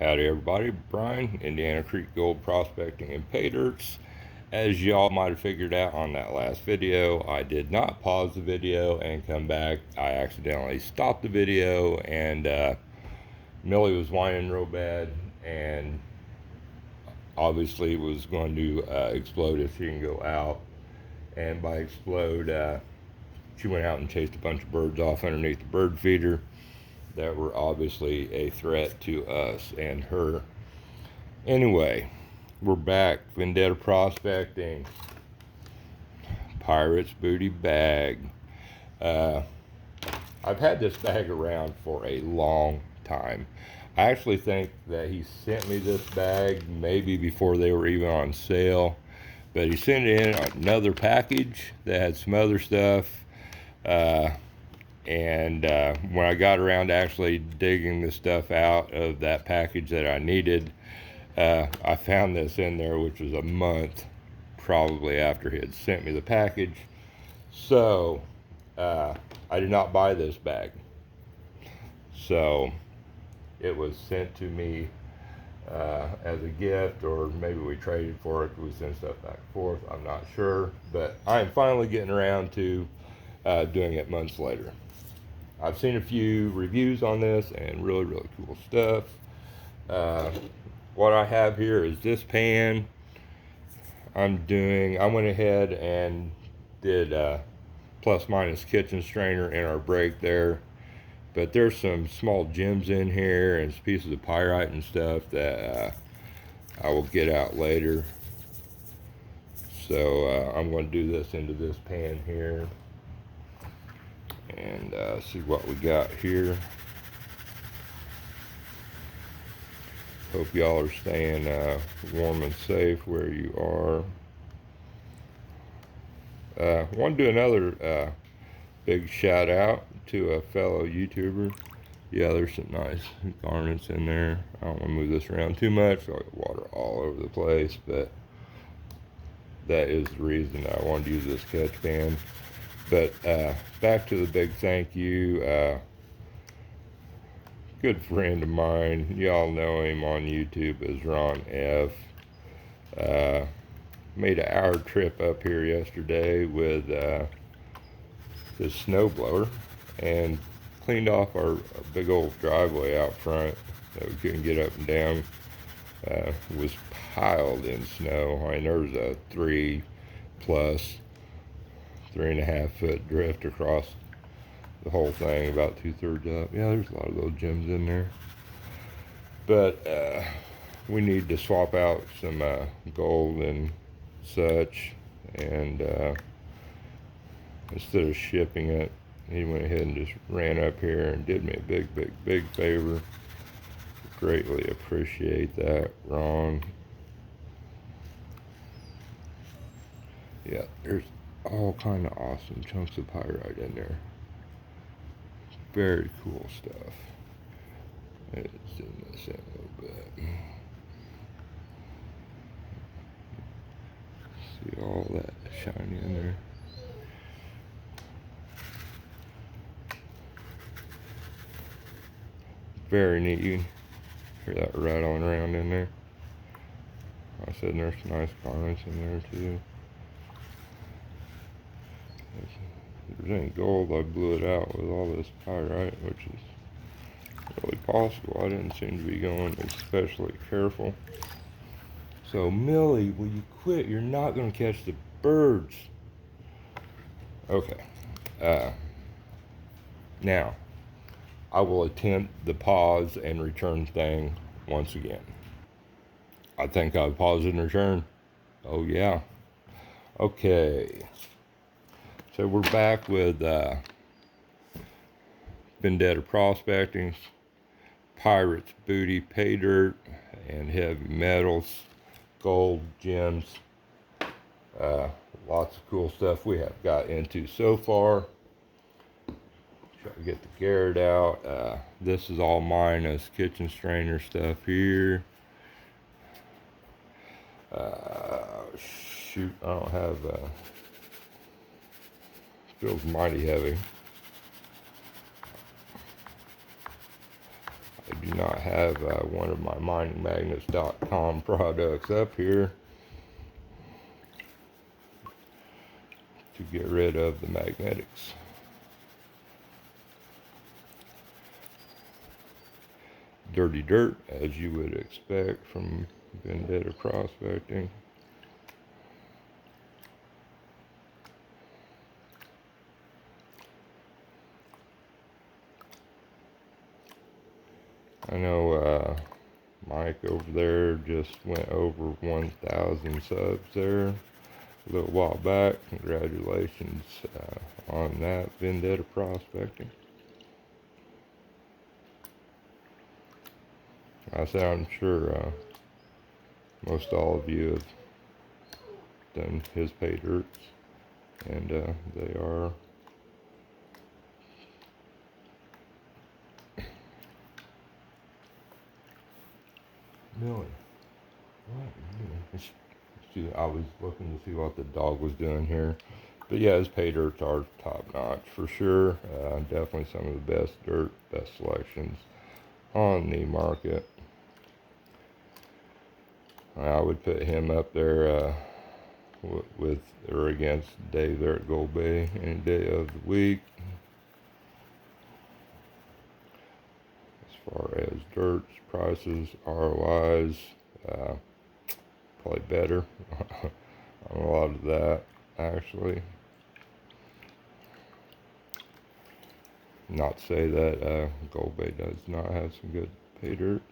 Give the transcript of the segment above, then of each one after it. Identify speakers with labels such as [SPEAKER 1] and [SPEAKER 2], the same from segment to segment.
[SPEAKER 1] Howdy everybody, Brian, Indiana Creek Gold Prospecting and Pay Dirts. As y'all might have figured out on that last video, I did not pause the video and come back. I accidentally stopped the video and Millie was whining real bad and obviously was going to explode if she can go out. And by explode, she went out and chased a bunch of birds off underneath the bird feeder that were obviously a threat to us and her. Anyway, we're back. Vendetta prospecting. Pirate's booty bag. I've had this bag around for a long time. I actually think that he sent me this bag maybe before they were even on sale, but he sent it in another package that had some other stuff. And when I got around to actually digging the stuff out of that package that I needed, I found this in there, which was a month probably after he had sent me the package. So I did not buy this bag. So it was sent to me as a gift, or maybe we traded for it. We sent stuff back and forth. I'm not sure, but I'm finally getting around to doing it months later. I've seen a few reviews on this and really cool stuff. What I have here is this pan. I went ahead and did plus minus kitchen strainer in our break there, but there's some small gems in here and some pieces of pyrite and stuff that I will get out later. So I'm going to do this into this pan here and see what we got here. Hope y'all are staying warm and safe where you are. I want to do another big shout out to a fellow YouTuber. Yeah, there's some nice garnets in there. I don't want to move this around too much, so I get water all over the place, but that is the reason I wanted to use this catch pan. But back to the big thank you. Good friend of mine, y'all know him on YouTube as Ron F. Made an hour trip up here yesterday with this snowblower and cleaned off our big old driveway out front that we couldn't get up and down. It was piled in snow. I mean, there was a 3.5 foot drift across the whole thing, about 2/3 up. Yeah, there's a lot of little gems in there. But we need to swap out some gold and such, and instead of shipping it, he went ahead and just ran up here and did me a big favor. Greatly appreciate that, Ron. Yeah, there's all kind of awesome chunks of pyrite in there. Very cool stuff. Let's zoom this in a little bit. See all that shiny in there. Very neat. You can hear that rattling around in there. I said there's some nice garnets in there too. If there's any gold, I blew it out with all this pyrite, which is really possible. I didn't seem to be going especially careful. So, Millie, will you quit? You're not going to catch the birds. Okay. Now, I will attempt the pause and return thing once again. I think I've paused and returned. Oh, yeah. Okay. So we're back with Vendetta Prospecting, Pirate's Booty, Pay Dirt, and Heavy Metals, Gold, Gems. Lots of cool stuff we have got into so far. Try to get the Garrett out. This is all minus kitchen strainer stuff here. Shoot, I don't have... feels mighty heavy. I do not have one of my miningmagnets.com products up here to get rid of the magnetics. Dirty dirt, as you would expect from Vendetta prospecting. I know Mike over there just went over 1,000 subs there a little while back. Congratulations on that, Vendetta prospecting. I say I'm sure most all of you have done his pay dirts, and they are Millie. I was looking to see what the dog was doing here. But yeah, his pay dirts are top notch for sure. Definitely some of the best dirt, best selections on the market. I would put him up there with or against Dave there at Gold Bay any day of the week. As far as dirts, prices, ROIs, probably better on a lot of that, actually. Not to say that Gold Bay does not have some good pay dirts.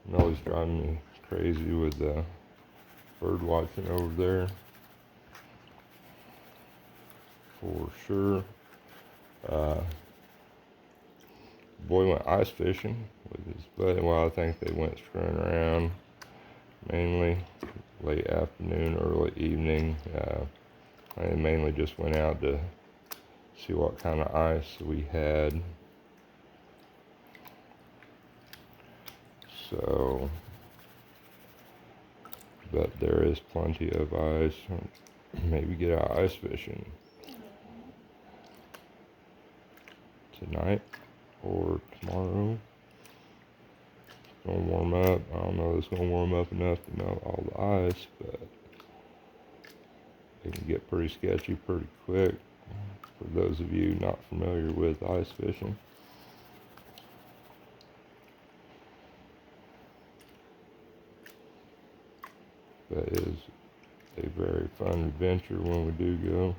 [SPEAKER 1] Millie's driving me crazy with bird watching over there, for sure. Boy went ice fishing with his buddy. Well, I think they went screwing around mainly late afternoon, early evening. I mainly just went out to see what kind of ice we had. So, but there is plenty of ice. Maybe get out ice fishing tonight or tomorrow. It's gonna warm up. I don't know if it's gonna warm up enough to melt all the ice, but it can get pretty sketchy pretty quick for those of you not familiar with ice fishing. That is a very fun adventure when we do go.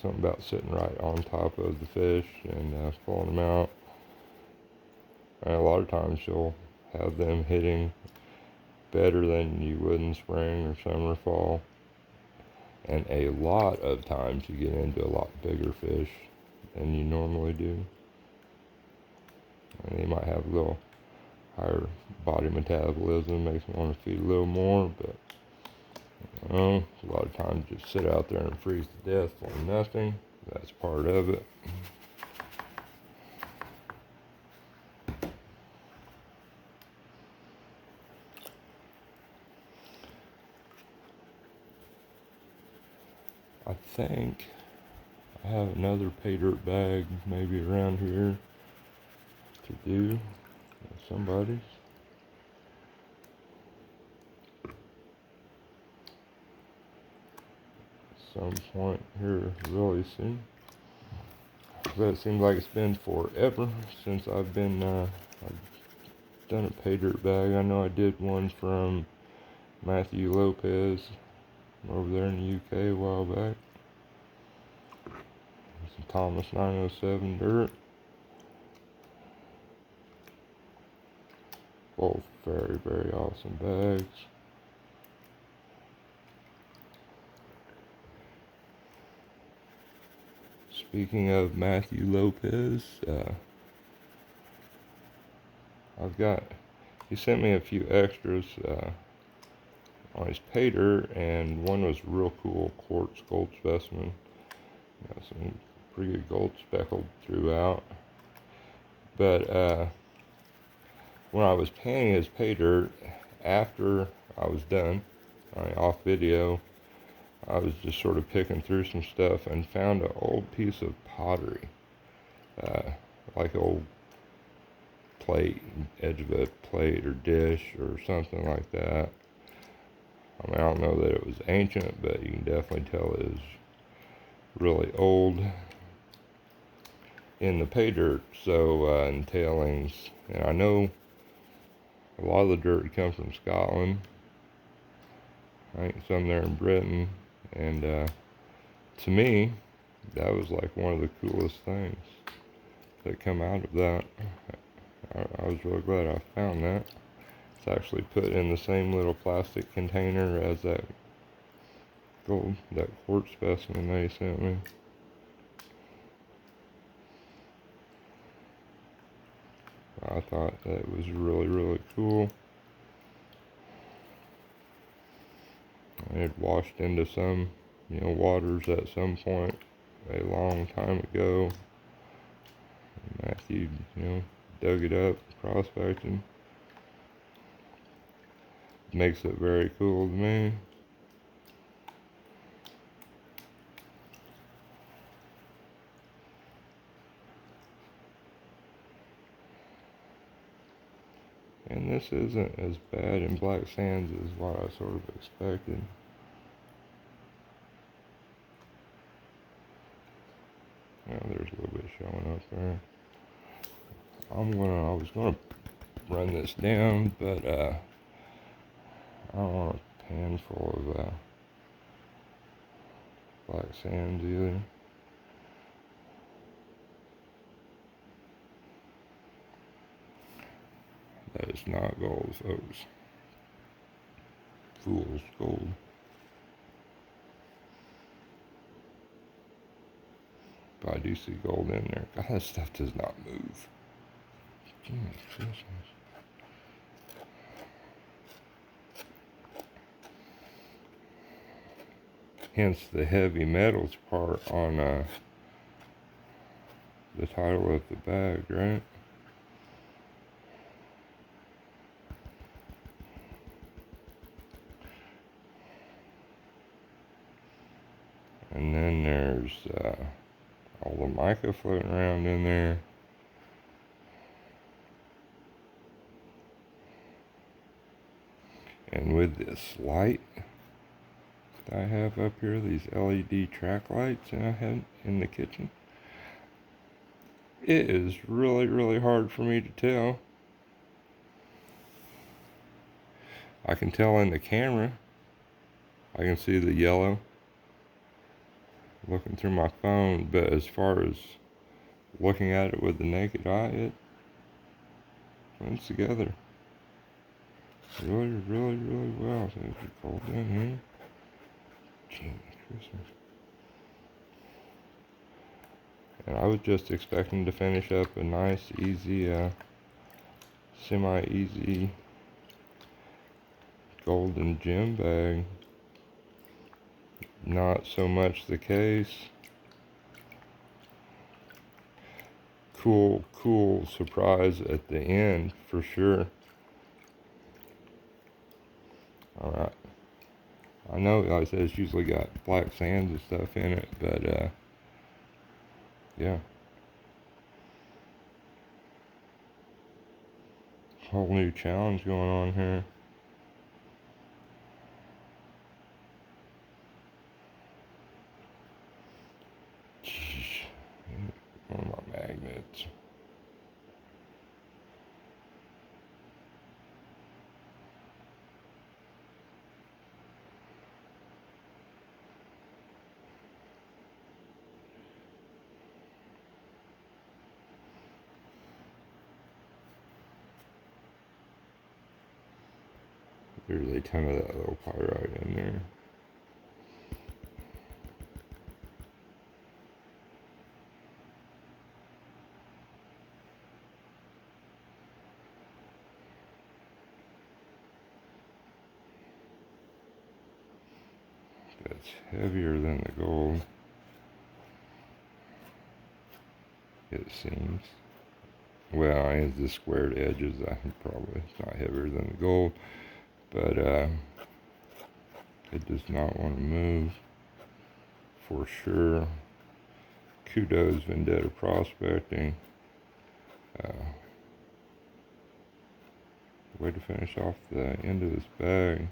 [SPEAKER 1] Something about sitting right on top of the fish and pulling them out. And a lot of times you'll have them hitting better than you would in spring or summer or fall. And a lot of times you get into a lot bigger fish than you normally do. And they might have a little higher body metabolism, makes them want to feed a little more, but a lot of times just sit out there and freeze to death for nothing. That's part of it. I think I have another pay dirt bag maybe around here to do. Somebody's. Some point here really soon. But it seems like it's been forever since I've been I've done a pay dirt bag. I know I did one from Matthew Lopez over there in the UK a while back. Some Thomas 907 dirt. Both very, very awesome bags. Speaking of Matthew Lopez, he sent me a few extras on his pay dirt, and one was real cool quartz gold specimen. Got some pretty good gold speckled throughout. But when I was panning his pay dirt, after I was done. Off video, I was just sort of picking through some stuff and found an old piece of pottery, uh, like an old plate, edge of a plate or dish or something like that. I mean, I don't know that it was ancient, but you can definitely tell it is really old in the pay dirt, so and tailings. And I know a lot of the dirt comes from Scotland. I think some there in Britain, and to me, that was like one of the coolest things that come out of that. I was really glad I found that. It's actually put in the same little plastic container as that gold, that quartz specimen they sent me. I thought that was really, really cool. It had washed into some, waters at some point a long time ago. Matthew, dug it up, prospecting. Makes it very cool to me. And this isn't as bad in black sands as what I sort of expected. Now there's a little bit showing up there. I was gonna run this down, but I don't want a pan full of black sands either. That is not gold, folks. Fool's gold. But I do see gold in there. God, that stuff does not move. Jesus. Hence the heavy metals part on the title of the bag, right? And then there's all the mica floating around in there. And with this light that I have up here, these LED track lights that I have in the kitchen, it is really, really hard for me to tell. I can tell in the camera. I can see the yellow looking through my phone, but as far as looking at it with the naked eye, it blends together really, really, really well. So it's cold in here. Gee, Christmas. And I was just expecting to finish up a nice, easy, semi-easy golden gem bag. Not so much the case. Cool surprise at the end, for sure. Alright. I know, like I said, it's usually got black sands and stuff in it, but, yeah. Whole new challenge going on here. One of my magnets. There's a ton of that little pyrite in there. That's heavier than the gold, it seems. Well, it's the squared edges. I think probably it's not heavier than the gold. but it does not want to move for sure. Kudos, Vendetta Prospecting. Way to finish off the end of this bag.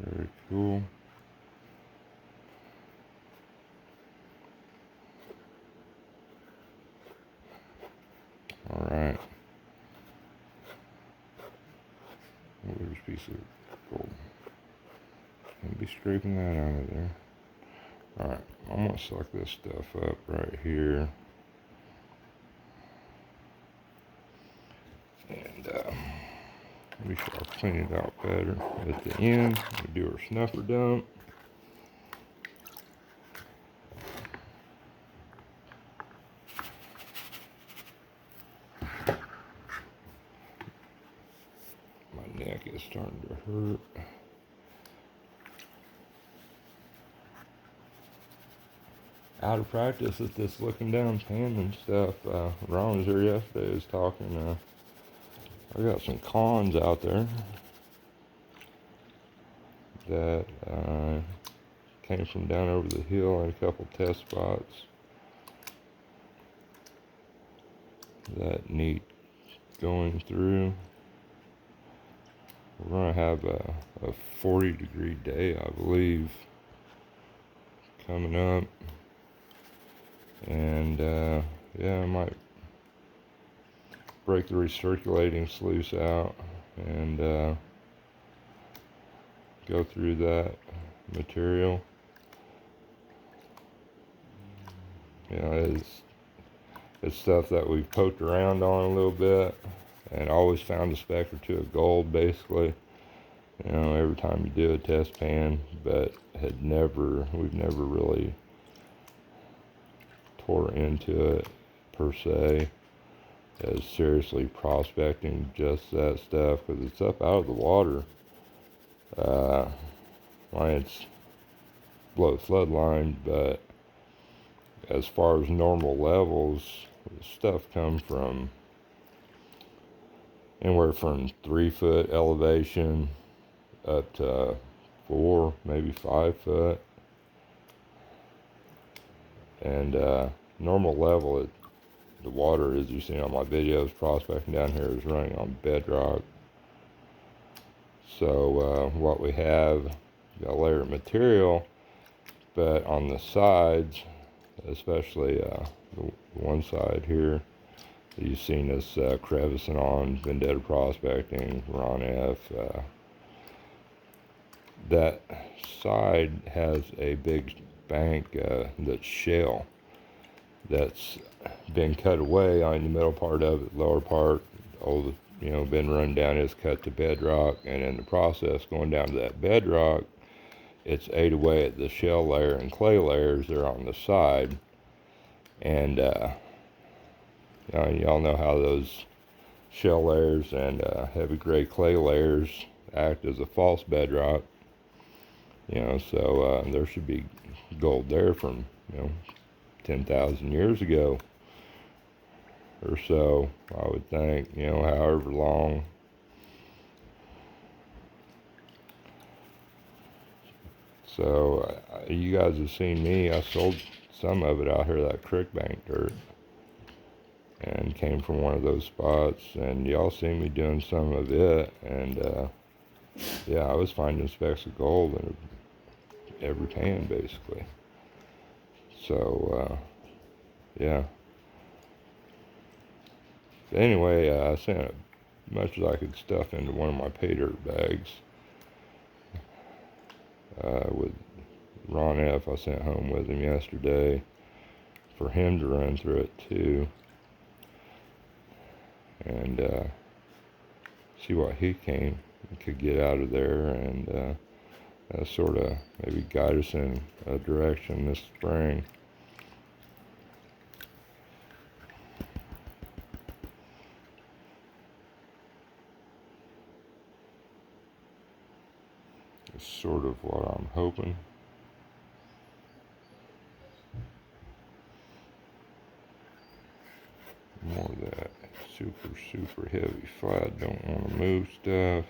[SPEAKER 1] Very cool. All right. There's a piece of gold. Can't be scraping that out of there. All right, I'm gonna suck this stuff up right here. And we shall clean it out better at the end. We do our snuffer dump. My neck is starting to hurt. Out of practice at this looking down pan and stuff. Ron was here yesterday, was talking. I got some cons out there that came from down over the hill and a couple test spots that need going through. We're gonna have a 40-degree day, I believe, coming up, and yeah, I might break the recirculating sluice out and go through that material. You know, it's stuff that we've poked around on a little bit and always found a speck or two of gold, basically, you know, every time you do a test pan, but we've never really tore into it per se as seriously prospecting just that stuff, because it's up out of the water. It's below flood line, but as far as normal levels, stuff comes from anywhere from 3 foot elevation up to 4, maybe 5 foot. And normal level, the water, as you've seen on my videos, prospecting down here, is running on bedrock. So what we have, got a layer of material, but on the sides, especially the one side here, you've seen us crevicing on Vendetta Prospecting, Ron F. That side has a big bank that's shale that's been cut away on the middle part of it, lower part, all been run down, is cut to bedrock, and in the process going down to that bedrock, it's ate away at the shell layer and clay layers that are on the side. And y'all know how those shell layers and heavy gray clay layers act as a false bedrock. So there should be gold there from 10,000 years ago or so, I would think, however long. So you guys have seen me, I sold some of it out here, that creek bank dirt, and came from one of those spots, and y'all seen me doing some of it, and yeah, I was finding specks of gold in every pan, basically. So yeah. But anyway, I sent as much as I could stuff into one of my pay dirt bags with Ron F. I sent home with him yesterday for him to run through it too, and see what he could get out of there, and sort of maybe guide us in a direction this spring. It's sort of what I'm hoping. More of that super heavy flat, don't want to move stuff.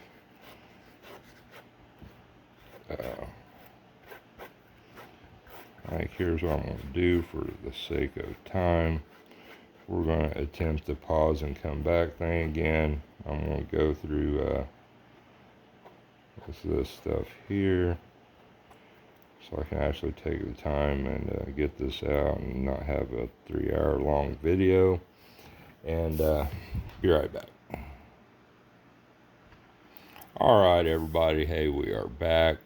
[SPEAKER 1] I think here's what I'm going to do for the sake of time. We're going to attempt the pause and come back thing again. I'm going to go through this stuff here, so I can actually take the time and get this out and not have a 3-hour long video. And be right back. Alright everybody, hey, we are back.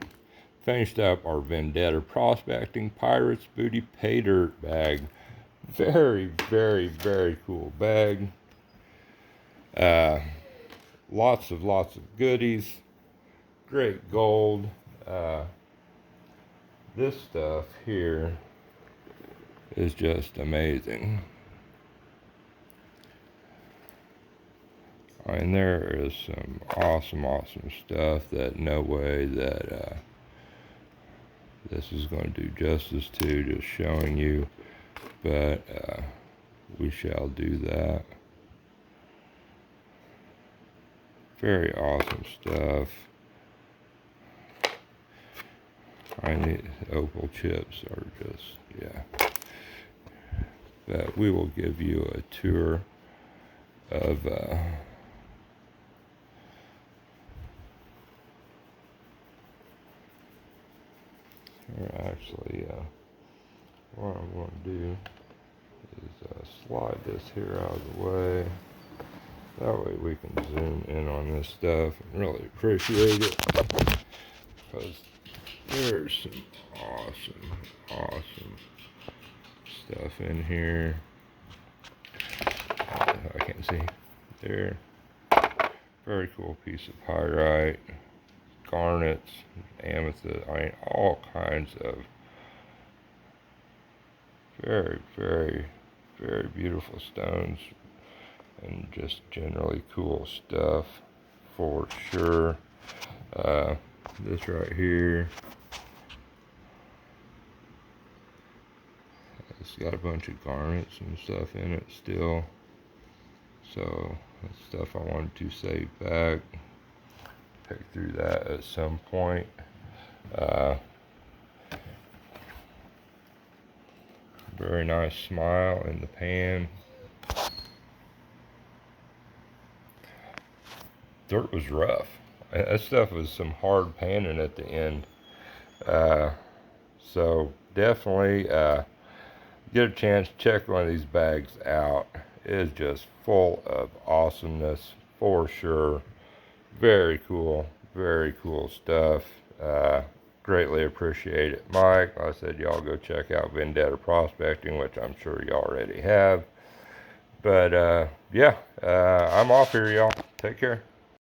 [SPEAKER 1] Finished up our Vendetta Prospecting Pirates Booty Pay Dirt bag. Very, very, very cool bag. Lots of goodies. Great gold. This stuff here is just amazing. I mean, there is some awesome stuff that no way that this is going to do justice to, just showing you, but we shall do that. Very awesome stuff. I need opal chips are just, yeah. But we will give you a tour of actually, what I'm going to do is slide this here out of the way. That way we can zoom in on this stuff and really appreciate it, because there's some awesome stuff in here. I can't see there. Very cool piece of pyrite, garnets, amethyst. I mean, all kinds of very, very, very beautiful stones, and just generally cool stuff for sure. This right here, it's got a bunch of garnets and stuff in it still, so that's stuff I wanted to save back. Pick through that at some point. Very nice smile in the pan. Dirt was rough. That stuff was some hard panning at the end. So definitely get a chance to check one of these bags out. It is just full of awesomeness for sure. Very cool stuff. Greatly appreciate it, Mike. Like I said, y'all go check out Vendetta Prospecting, which I'm sure you already have. But yeah, I'm off here, y'all. Take care.